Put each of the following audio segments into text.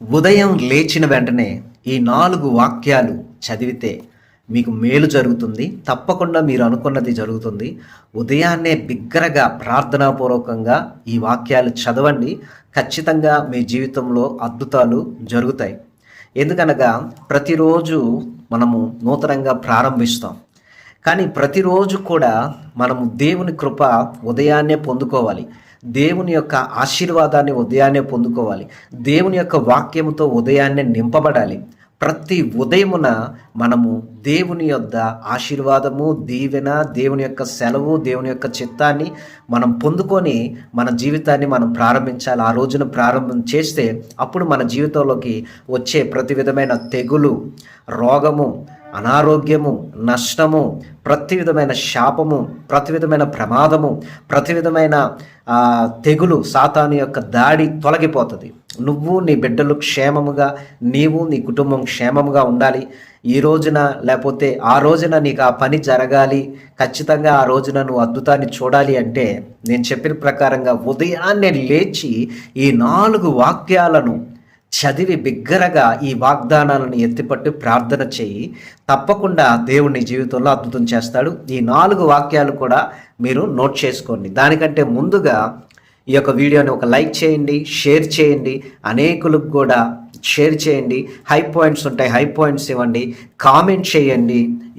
ఉదయం లేచిన వెంటనే ఈ 4 వాక్యాలు చదివితే మీకు మేలు జరుగుతుంది. తప్పకుండా మీరు అనుకున్నది జరుగుతుంది. ఉదయాన్నే బిగ్గరగా ప్రార్థనాపూర్వకంగా ఈ వాక్యాలు చదవండి. ఖచ్చితంగా మీ జీవితంలో అద్భుతాలు జరుగుతాయి. ఎందుకనగా ప్రతిరోజు మనము నూతనంగా ప్రారంభిస్తాం. కానీ ప్రతిరోజు కూడా మనము దేవుని కృప ఉదయాన్నే పొందుకోవాలి. దేవుని యొక్క ఆశీర్వాదాన్ని ఉదయాన్నే పొందుకోవాలి. దేవుని యొక్క వాక్యముతో ఉదయాన్నే నింపబడాలి. ప్రతి ఉదయమున మనము దేవుని యొద్ద ఆశీర్వాదము, దీవెన, దేవుని యొక్క సెలవు, దేవుని యొక్క చిత్తాన్ని మనం పొందుకొని మన జీవితాన్ని మనం ప్రారంభించాలి. ఆ రోజున ప్రారంభం చేస్తే అప్పుడు మన జీవితంలోకి వచ్చే ప్రతి విధమైన తెగులు, రోగము, అనారోగ్యము, నష్టము, ప్రతి విధమైన శాపము, ప్రతి విధమైన ప్రమాదము, ప్రతి విధమైన తెగులు, సాతాను యొక్క దాడి తొలగిపోతుంది. నువ్వు నీ బిడ్డలు క్షేమముగా, నీవు నీ కుటుంబం క్షేమముగా ఉండాలి. ఈ రోజున లేకపోతే ఆ రోజున నీకు ఆ పని జరగాలి, ఖచ్చితంగా ఆ రోజున నువ్వు అద్భుతాన్ని చూడాలి అంటే నేను చెప్పిన ప్రకారంగా ఉదయాన్నే లేచి ఈ 4 వాక్యాలను చదివి బిగ్గరగా ఈ వాగ్దానాలను ఎత్తిపట్టి ప్రార్థన చేయి. తప్పకుండా దేవుడు నీ జీవితంలో అద్భుతం చేస్తాడు. ఈ 4 వాక్యాలు కూడా మీరు నోట్ చేసుకోండి. దానికంటే ముందుగా ఈ యొక్క వీడియోని ఒక లైక్ చేయండి, షేర్ చేయండి, అనేకులకు కూడా షేర్ చేయండి. హై పాయింట్స్ ఉంటాయి, హై పాయింట్స్ ఇవ్వండి, కామెంట్ చేయండి.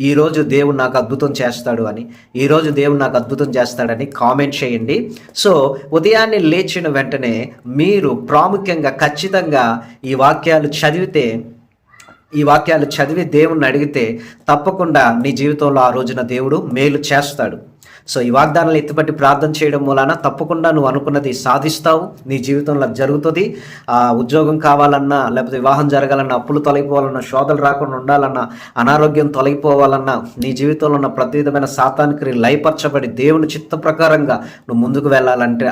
ఈరోజు దేవుడు నాకు అద్భుతం చేస్తాడు అని, ఈరోజు దేవుడు నాకు అద్భుతం చేస్తాడని కామెంట్ చేయండి. సో ఉదయాన్నే లేచిన వెంటనే మీరు ప్రాముఖ్యంగా ఖచ్చితంగా ఈ వాక్యాలు చదివి దేవుణ్ణి అడిగితే తప్పకుండా నీ జీవితంలో ఆ రోజున దేవుడు మేలు చేస్తాడు. సో ఈ వాగ్దానాలు ఎత్తిపట్టి ప్రార్థన చేయడం మూలాన తప్పకుండా నువ్వు అనుకున్నది సాధిస్తావు. నీ జీవితంలో జరుగుతుంది. ఉద్యోగం కావాలన్నా, లేకపోతే వివాహం జరగాలన్నా, అప్పులు తొలగిపోవాలన్నా, శోధలు రాకుండా ఉండాలన్నా, అనారోగ్యం తొలగిపోవాలన్నా, నీ జీవితంలో ఉన్న ప్రతి విధమైన సాతానికి లయపరచబడి దేవుని చిత్త ప్రకారంగా నువ్వు ముందుకు వెళ్ళాలంటే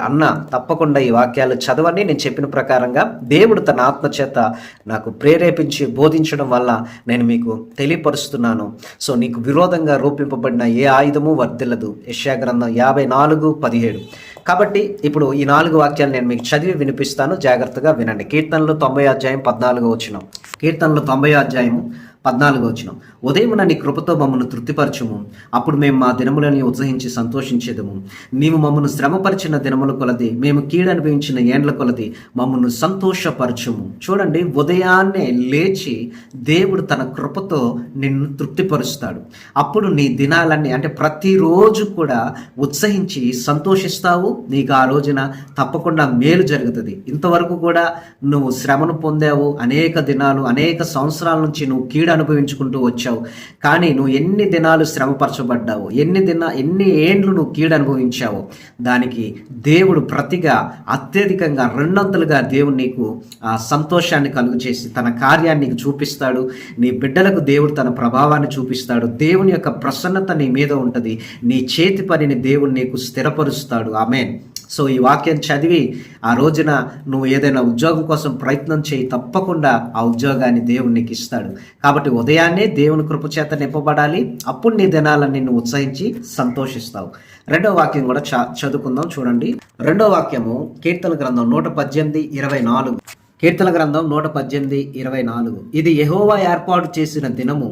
తప్పకుండా ఈ వాక్యాలు చదవండి. నేను చెప్పిన ప్రకారంగా దేవుడు తన ఆత్మ చేత నాకు ప్రేరేపించి బోధించడం వల్ల నేను మీకు తెలియపరుస్తున్నాను. సో నీకు విరోధంగా రూపింపబడిన ఏ ఆయుధము వర్ధిల్లదు. యెషయా గ్రంథం 54:17. కాబట్టి ఇప్పుడు ఈ 4 వాక్యాలు నేను మీకు చదివి వినిపిస్తాను, జాగ్రత్తగా వినండి. కీర్తనలు 90:14. కీర్తనలు 90:14. ఉదయమున నీ కృపతో మమ్మల్ని తృప్తిపరచుము, అప్పుడు మేము మా దినములని ఉత్సహించి సంతోషించేదము. నీవు మమ్మల్ని శ్రమపరిచిన దినముల కొలది, మేము కీడనుభవించిన ఏండ్ల కొలది మమ్మల్ని సంతోషపరచుము. చూడండి, ఉదయాన్నే లేచి దేవుడు తన కృపతో నిన్ను తృప్తిపరుస్తాడు. అప్పుడు నీ దినాలన్నీ, అంటే ప్రతిరోజు కూడా ఉత్సహించి సంతోషిస్తావు. నీకు ఆ రోజున తప్పకుండా మేలు జరుగుతుంది. ఇంతవరకు కూడా నువ్వు శ్రమను పొందావు, అనేక దినాలు, అనేక సంవత్సరాల నుంచి నువ్వు కీడు అనుభవించుకుంటూ వచ్చావు. కానీ నువ్వు ఎన్ని దినాలు శ్రమపరచబడ్డావు, ఎన్ని ఏండ్లు నువ్వు కీడు అనుభవించావు, దానికి దేవుడు ప్రతిగా అత్యధికంగా 200గా దేవుడు నీకు ఆ సంతోషాన్ని కలుగు చేసి తన కార్యాన్ని నీకు చూపిస్తాడు. నీ బిడ్డలకు దేవుడు తన ప్రభావాన్ని చూపిస్తాడు. దేవుని యొక్క ప్రసన్నత నీ మీద ఉంటుంది. నీ చేతి పనిని దేవుడు నీకు స్థిరపరుస్తాడు. ఆమేన్. సో ఈ వాక్యం చదివి ఆ రోజున నువ్వు ఏదైనా ఉద్యోగం కోసం ప్రయత్నం చేయి. తప్పకుండా ఆ ఉద్యోగాన్ని దేవుడు నీకు ఇస్తాడు. కాబట్టి ఉదయాన్నే దేవుని కృప చేత నింపబడాలి. అప్పుడు నీ దినాలను నిన్ను ఉత్సహించి సంతోషిస్తావు. 2వ వాక్యం కూడా చదువుకుందాం. చూడండి, 2వ వాక్యము కీర్తన గ్రంథం 118:24. కీర్తన గ్రంథం 118:24. ఇది యెహోవా ఏర్పాటు చేసిన దినము,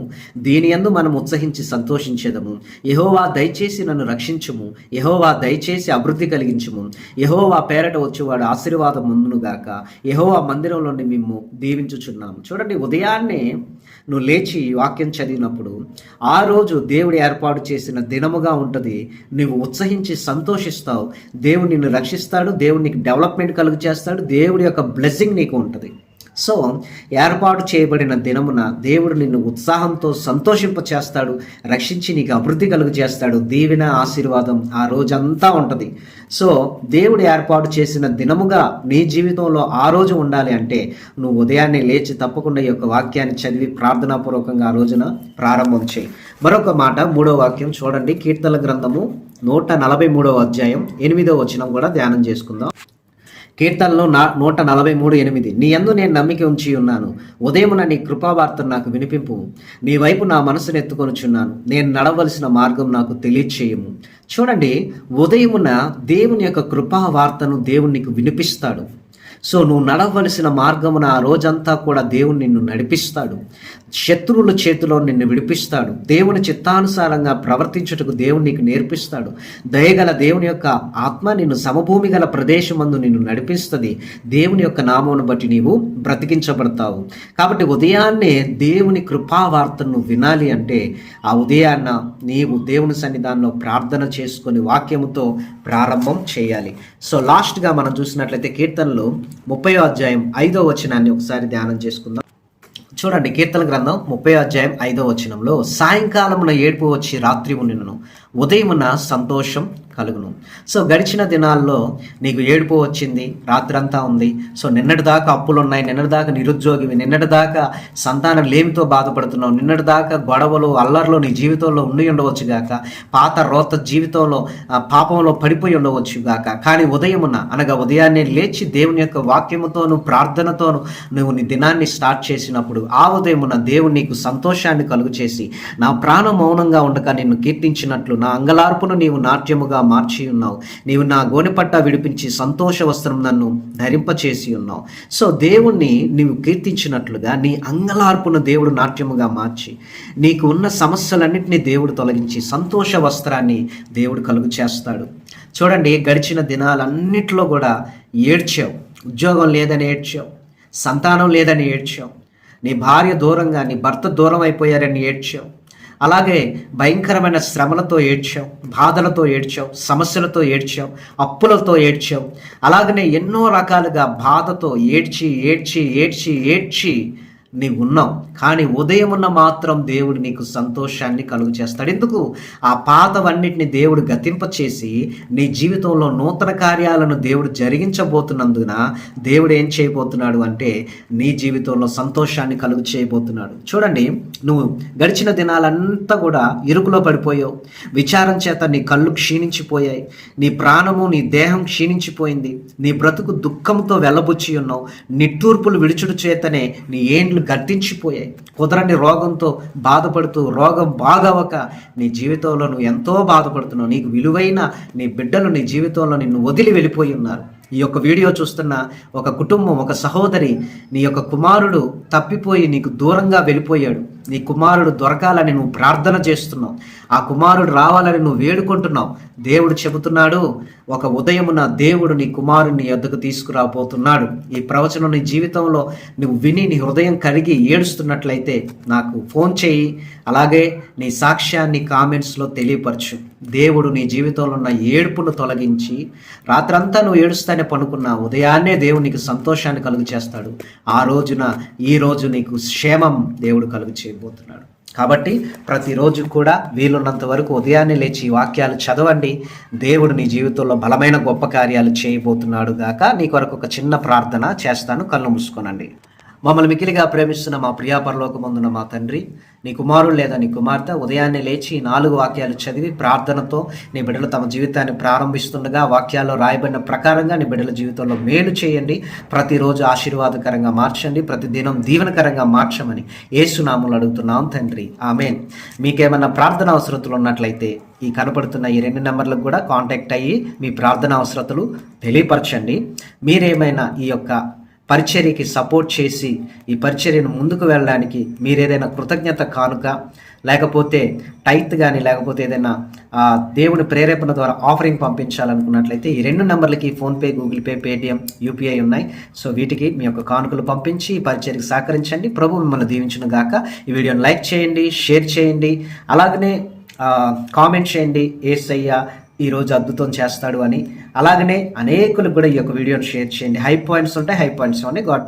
దీని యందు మనం ఉత్సహించి సంతోషించేదము. యెహోవా దయచేసి నన్ను రక్షించుము, యెహోవా దయచేసి అభివృద్ధి కలిగించుము. యెహోవా పేరట వచ్చేవాడు ఆశీర్వాదం ముందునుగాక. యెహోవా మందిరంలోని మేము దీవించుచున్నాము. చూడండి, ఉదయాన్నే నువ్వు లేచి వాక్యం చదివినప్పుడు ఆ రోజు దేవుడు ఏర్పాటు చేసిన దినముగా ఉంటుంది. నువ్వు ఉత్సహించి సంతోషిస్తావు. దేవుడు నిన్ను రక్షిస్తాడు. దేవుడు నీకు డెవలప్మెంట్ కలుగు చేస్తాడు. దేవుడి యొక్క బ్లెస్సింగ్ నీకు ఉంటుంది. సో ఏర్పాటు చేయబడిన దినమున దేవుడు నిన్ను ఉత్సాహంతో సంతోషింప చేస్తాడు, రక్షించి నీకు అభివృద్ధి కలుగు చేస్తాడు. దీవెన, ఆశీర్వాదం ఆ రోజంతా ఉంటుంది. సో దేవుడు ఏర్పాటు చేసిన దినముగా నీ జీవితంలో ఆ రోజు ఉండాలి అంటే నువ్వు ఉదయాన్నే లేచి తప్పకుండా ఈ యొక్క వాక్యాన్ని చదివి ప్రార్థనాపూర్వకంగా ఆ రోజున ప్రారంభం చేయి. మరొక మాట, 3వ వాక్యం చూడండి. కీర్తనల గ్రంథము 143:8 కూడా ధ్యానం చేసుకుందాం. కీర్తనలో 143:8. నీ యందు నేను నమ్మిక ఉంచి ఉన్నాను, ఉదయమున నీ కృపావార్తను నాకు వినిపింపు. నీ వైపు నా మనసును ఎత్తుకొనుచున్నాను, నేను నడవలసిన మార్గం నాకు తెలియచేయము. చూడండి, ఉదయమున దేవుని యొక్క కృపావార్తను దేవుడు నీకు వినిపిస్తాడు. సో నువ్వు నడవలసిన మార్గమున ఆ రోజంతా కూడా దేవుడు నిన్ను నడిపిస్తాడు. శత్రువుల చేతిలో నిన్ను విడిపిస్తాడు. దేవుని చిత్తానుసారంగా ప్రవర్తించుటకు దేవుడు నీకు నేర్పిస్తాడు. దయగల దేవుని యొక్క ఆత్మ నిన్ను సమభూమి గల ప్రదేశమందు నిన్ను నడిపిస్తుంది. దేవుని యొక్క నామమును బట్టి నీవు బ్రతికించబడతావు. కాబట్టి ఉదయాన్నే దేవుని కృపావార్తను వినాలి అంటే ఆ ఉదయాన్న నీవు దేవుని సన్నిధానంలో ప్రార్థన చేసుకొని వాక్యముతో ప్రారంభం చేయాలి. సో లాస్ట్గా మనం చూసినట్లయితే కీర్తనలు 30వ అధ్యాయం 5వ వచనాన్ని ఒకసారి ధ్యానం చేసుకుందాం. చూడండి, కీర్తన గ్రంథం 30వ అధ్యాయం 5వ వచనంలో, సాయంకాలమున ఏడుపు వచ్చి రాత్రి ఉండును, ఉదయమున సంతోషం కలుగును. సో గడిచిన దినాల్లో నీకు ఏడుపు వచ్చింది, రాత్రంతా ఉంది. సో నిన్నటి దాకా అప్పులు ఉన్నాయి, నిన్నటి దాకా నిరుద్యోగివి, నిన్నటి దాకా సంతానం లేమితో బాధపడుతున్నావు, నిన్నటి దాకా గొడవలు అల్లర్లు నీ జీవితంలో ఉండి ఉండవచ్చు గాక, పాత రోత జీవితంలో పాపంలో పడిపోయి ఉండవచ్చు గాక. కానీ ఉదయమున అనగా ఉదయాన్నే లేచి దేవుని యొక్క వాక్యముతోను ప్రార్థనతోను నువ్వు నీ దినాన్ని స్టార్ట్ చేసినప్పుడు ఆ ఉదయమున దేవుడు నీకు సంతోషాన్ని కలుగు చేసి, నా ప్రాణం మౌనంగా ఉండక నిన్ను కీర్తించినట్లు నా అంగలార్పును నీవు నాట్యముగా మార్చి ఉన్నావు, నీవు నా గోనెపట్ట విడిపించి సంతోష వస్త్రం నన్ను ధరింపచేసి ఉన్నావు. సో దేవుణ్ణి నీవు కీర్తించినట్లుగా నీ అంగలార్పును దేవుడు నాట్యముగా మార్చి, నీకు ఉన్న సమస్యలన్నింటినీ దేవుడు తొలగించి సంతోష వస్త్రాన్ని దేవుడు కలుగు చేస్తాడు. చూడండి, గడిచిన దినాలన్నిటిలో కూడా ఏడ్చావు, ఉద్యోగం లేదని ఏడ్చావు, సంతానం లేదని ఏడ్చావు, నీ భార్య దూరంగా నీ భర్త దూరం అయిపోయారని ఏడ్చావు, అలాగే భయంకరమైన శ్రమలతో ఏడ్చావు, బాధలతో ఏడ్చావు, సమస్యలతో ఏడ్చావు, అప్పులతో ఏడ్చావు, అలాగనే ఎన్నో రకాలుగా బాధతో ఏడ్చి ఏడ్చి ఏడ్చి ఏడ్చి నీవు ఉన్నావు. కానీ ఉదయమున్న మాత్రం దేవుడు నీకు సంతోషాన్ని కలుగు చేస్తాడు. ఎందుకు? ఆ పాతవన్నిటిని దేవుడు గతింపచేసి నీ జీవితంలో నూతన కార్యాలను దేవుడు జరిగించబోతున్నందున దేవుడు ఏం చేయబోతున్నాడు అంటే నీ జీవితంలో సంతోషాన్ని కలుగు చేయబోతున్నాడు. చూడండి, నువ్వు గడిచిన దినాలంతా కూడా ఇరుకులో పడిపోయావు, విచారం చేత నీ కళ్ళు క్షీణించిపోయాయి, నీ ప్రాణము నీ దేహం క్షీణించిపోయింది, నీ బ్రతుకు దుఃఖంతో వెళ్ళబుచ్చి ఉన్నావు, నిట్టూర్పులు విడుచుడు చేతనే నీ ఏండ్లు గర్తించిపోయాయి, కుదరని రోగంతో బాధపడుతూ రోగం బాగవక నీ జీవితంలో నువ్వు ఎంతో బాధపడుతున్నావు, నీకు విలువైన నీ బిడ్డలు నీ జీవితంలో నిన్ను వదిలి వెళ్ళిపోయి ఉన్నారు. ఈ యొక్క వీడియో చూస్తున్న ఒక కుటుంబం, ఒక సహోదరి, నీ యొక్క కుమారుడు తప్పిపోయి నీకు దూరంగా వెళ్ళిపోయాడు, నీ కుమారుడు దొరకాలని నువ్వు ప్రార్థన చేస్తున్నావు, ఆ కుమారుడు రావాలని నువ్వు వేడుకుంటున్నావు. దేవుడు చెబుతున్నాడు, ఒక ఉదయమున దేవుడు నీ కుమారుని యొద్దకు తీసుకురాబోతున్నాడు. ఈ ప్రవచనం నీ జీవితంలో నువ్వు విని నీ హృదయం కరిగి ఏడుస్తున్నట్లయితే నాకు ఫోన్ చేయి, అలాగే నీ సాక్ష్యాన్ని కామెంట్స్లో తెలియపరచు. దేవుడు నీ జీవితంలో ఉన్న ఏడుపును తొలగించి, రాత్రంతా నువ్వు ఏడుస్తానే పనుకున్నా ఉదయాన్నే దేవుడు నీకు సంతోషాన్ని కలుగు చేస్తాడు. ఆ రోజున ఈ రోజు నీకు క్షేమం దేవుడు కలుగు చేయబోతున్నాడు. కాబట్టి ప్రతిరోజు కూడా వీలున్నంత వరకు ఉదయాన్నే లేచి వాక్యాలు చదవండి. దేవుడు నీ జీవితంలో బలమైన గొప్ప కార్యాలు చేయబోతున్నాడు గాక. నీ కొరకు ఒక చిన్న ప్రార్థన చేస్తాను, కళ్ళు మూసుకోనండి. మమ్మల్ని మికిలిగా ప్రేమిస్తున్న మా ప్రియా పరలోకమందున మా తండ్రి, నీ కుమారుడు లేదా నీ కుమార్తె ఉదయాన్నే లేచి 4 వాక్యాలు చదివి ప్రార్థనతో నీ బిడ్డలు తమ జీవితాన్ని ప్రారంభిస్తుండగా వాక్యాల్లో రాయబడిన ప్రకారంగా నీ బిడ్డల జీవితంలో మేలు చేయండి, ప్రతిరోజు ఆశీర్వాదకరంగా మార్చండి, ప్రతిదినం దీవెనకరంగా మార్చమని యేసు నామములో అడుగుతున్నాం తండ్రి, ఆమేన్. మీకేమన్నా ప్రార్థన అవసరతలు ఉన్నట్లయితే ఈ కనపడుతున్న ఈ 2 నెంబర్లకు కూడా కాంటాక్ట్ అయ్యి మీ ప్రార్థన అవసరతలు తెలియపరచండి. మీరేమైనా ఈ యొక్క పరిచర్యకి సపోర్ట్ చేసి ఈ పరిచర్యను ముందుకు వెళ్ళడానికి మీరు ఏదైనా కృతజ్ఞత కానుక, లేకపోతే టైత్ కానీ, లేకపోతే ఏదైనా దేవుని ప్రేరేపణ ద్వారా ఆఫరింగ్ పంపించాలనుకున్నట్లయితే ఈ 2 నెంబర్లకి PhonePe, Google Pay, Paytm, UPI ఉన్నాయి. సో వీటికి మీ యొక్క కానుకలు పంపించి ఈ పరిచర్యకి సహకరించండి. ప్రభు మిమ్మల్ని దీవించును గాక. ఈ వీడియోని లైక్ చేయండి, షేర్ చేయండి, అలాగనే కామెంట్ చేయండి, యేసయ్య ఈరోజు అద్భుతం చేస్తాడు అని. అలాగనే అనేకులకు కూడా ఈ యొక్క వీడియోని షేర్ చేయండి. హై పాయింట్స్ ఉంటాయి, హై పాయింట్స్ ఉన్నాయి. గాడ్